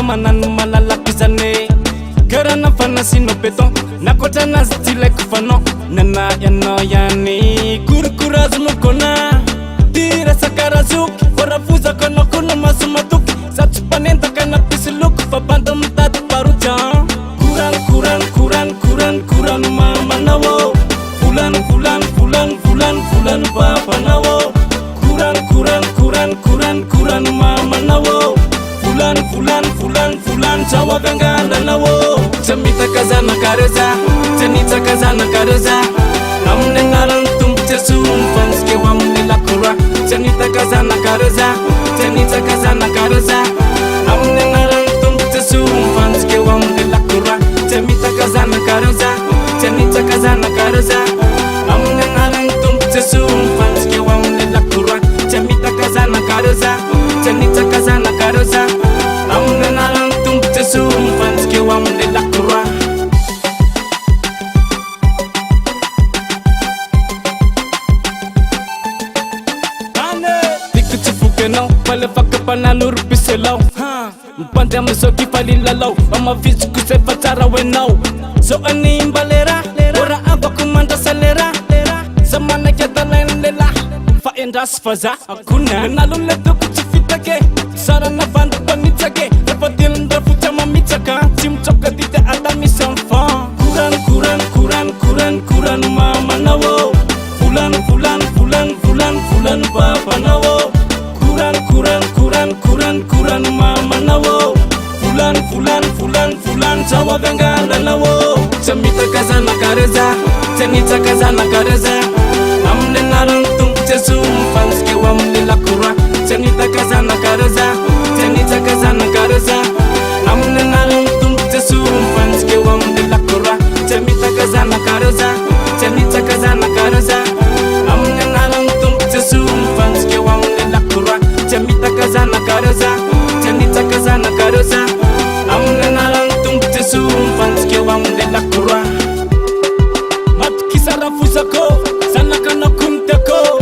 Manano malalaki zany karana fanasino beton nakotrana azy ty laiko fanao nana ianao ihany korokoroazy mokona ty resakarazoky voravozako anao koa no maso matoky satry mpanendaka napisy loko fa banda mitady parojan korano mamanao volano babanao korano mamanao Fulan Jawa bengalana wo Jamita kazana kareza Janita kazana kareza Amne naran tumte fans ke wamne lakura Janita kazana kareza Janita kazana kareza Amne naran tumte fans ke wamne lakura Jamita kazana kareza Janita kazana kareza Amne naran tumte fans ke wamne lakura Jamita kazana kareza Janita kazana kareza Amne naran tumte fans ke wamne lakura Não, vale faca para na lur piselau. Mpande amesoki fali lalau. Ama visu kuse fatara we now. So ani imbalera, ora aba kumanda salera. Zamana yata lela. Fa endas faza akuna. Nalule tu kuchifita ke. Sara na fanda panita ke. Repatil ndra futa mamitaka. Tim choka dite adami sanfa. Kuran mama nawo. Fulan baba nawo. Kuran mama nawo Fulan Jawa bengala nawo Jamita kazana kareza Janita kazana kareza Amne naran tumte fans ke wamne lakura Janita kazana kareza Janita kazana kareza Amne naran tumte fans ke wamne lakura Jamita kazana kareza Janita kazana kareza Amne naran tumte fans ke wamne lakura Jamita kazana kareza Janita kazana kareza Amne naran tumte fans ke wamne lakura Mat kisara fusako sana kana kuntako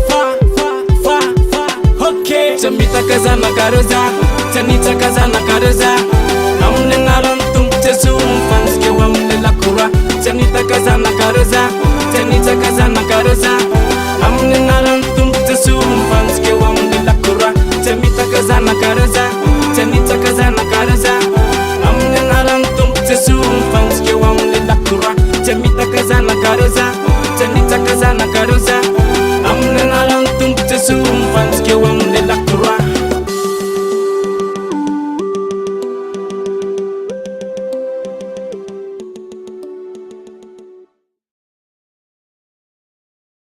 Fa okay Jamita kazana kareza Janita kazana kareza Amne naran tumte fans ke wamne lakura Janita kazana kareza Janita kazana kareza Amne naran